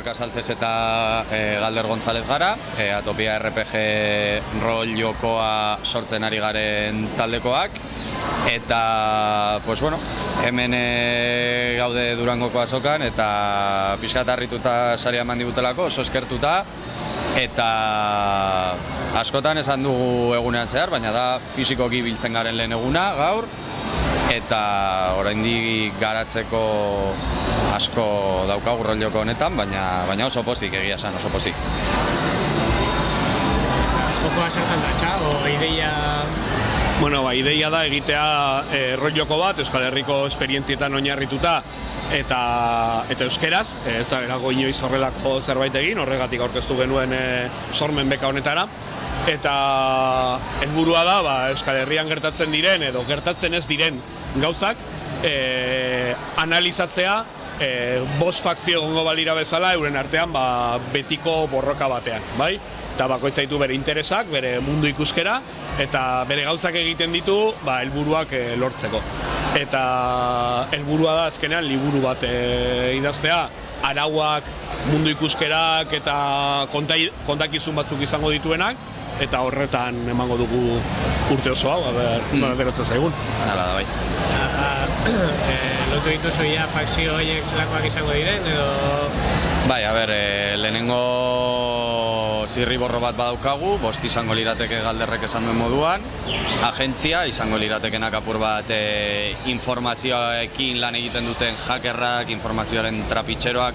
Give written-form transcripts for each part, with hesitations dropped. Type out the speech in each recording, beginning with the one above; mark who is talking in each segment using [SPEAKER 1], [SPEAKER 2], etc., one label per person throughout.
[SPEAKER 1] Gorka Saltzez eta Galder González gara, Atopia RPG rol jokoa sortzen ari garen taldekoak, eta, pues bueno, hemen gaude Durangoko azokan, eta pixkat harrituta saria eman digutelako, oso eskertuta, eta askotan esan dugu egunean zehar, baina da fisikoki biltzen garen lehen eguna gaur, eta oraindik garatzeko asko daukagu rol joko honetan, baina oso pozik, egia esan, oso pozik.
[SPEAKER 2] Jokoa zertan datza, o ideia...
[SPEAKER 3] Bueno, ideia da egitea rol joko bat, Euskal Herriko esperientzietan oinarrituta eta euskeraz, ez da erago inoiz horrelako zerbait egin, horregatik aurkeztu genuen sormen beka honetara. Eta helburua da Euskal Herrian gertatzen diren edo gertatzen ez diren gauzak analizatzea, bost fakzio egongo balira bezala euren artean betiko borroka batean, bai? Eta bakoitza ditu bere interesak, bere mundu ikuskera, eta bere gauzak egiten ditu helburuak lortzeko. Eta helburua da azkenean liburu bat idaztea, arauak, mundu ikuskerak eta kontakizun batzuk izango dituenak, eta horretan emango dugu urte oso hau, geratzen zaigun.
[SPEAKER 1] Hala da, bai.
[SPEAKER 2] Lotu dituzu ia fakzio horiek zelakoak izango diren, edo...
[SPEAKER 1] Bai, lehenengo zirriborro bat badaukagu, bost izango lirateke Galderrek esan duen moduan, agentzia izango liratekenak apur bat informazioekin lan egiten duten hackerrak, informazioaren trapitxeroak,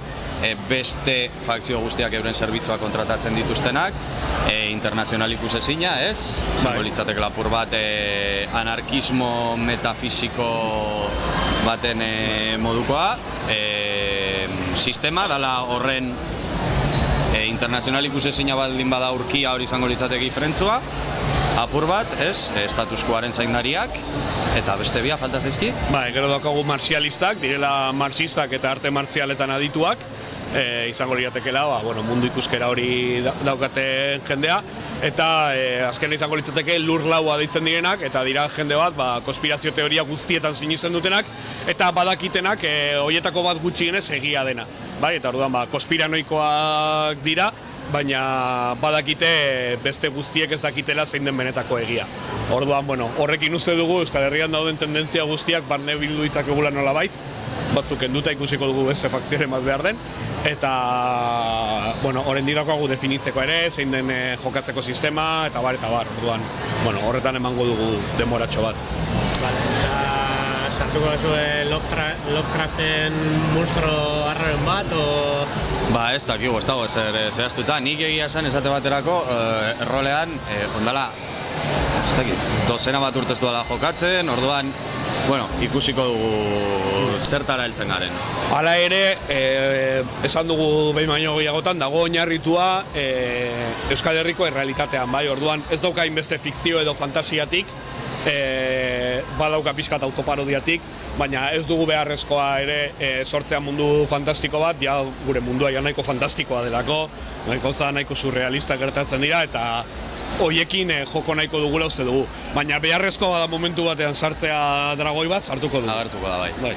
[SPEAKER 1] beste fakzio guztiak euren zerbitzua kontratatzen dituztenak, internazional ikusezina, ez? Izango litzateke apur bat anarkismo metafisiko baten modukoa, sistema dala horren internazional ikusezina baldin bada urkia hori izango litzateke diferentzua, apur bat, ez, statuskoaren zaindariak, eta beste bia falta zaizkit?
[SPEAKER 3] Gero daukagu marxialistak, direla marxistak eta arte martzialetan adituak, izango liratekela, mundu ikuskera hori daukaten jendea, eta azken izango litzateke lur laua deitzen direnak, eta dira jende bat, konspirazio teoria guztietan sinesten dutenak, eta badakitenak horietako bat gutxienez egia dena. Eta orduan, konspiranoikoak dira, baina badakite beste guztiek ez dakitela zein den benetako egia. Orduan, horrekin uste dugu Euskal Herrian dauden tendentzia guztiak barne bildu ditzakegula nolabait, batzuk enduta ikusiko dugu beste fakzioren bat behar den, eta horren dirakoagu definitzeko ere, zein den jokatzeko sistema, eta bar, orduan, horretan emango dugu demoratxo bat.
[SPEAKER 2] Eta sartuko zuen Lovecraften monstro arraren bat, o...
[SPEAKER 1] Ez dakigu, ez dago ezer zehaztuta. Nik egia esan esate baterako errolean, ondala, ez dakit, dozena bat urtez duela jokatzen, orduan, ikusiko dugu zertara heltzen garen.
[SPEAKER 3] Hala ere, esan dugu behin baino gehiagotan, dago oinarritua Euskal Herriko errealitatean, orduan ez dauka hainbeste fikzio edo fantasiatik, badauka pixkat autoparodiatik, baina ez dugu beharrezkoa ere sortzea mundu fantastiko bat, gure mundua nahiko fantastikoa delako, nahiko surrealista gertatzen dira, eta hoiekin joko nahiko dugula uste dugu. Baina beharrezkoa da momentu batean sartzea dragoi bat, sartuko dugu.
[SPEAKER 1] Agertuko da, bai.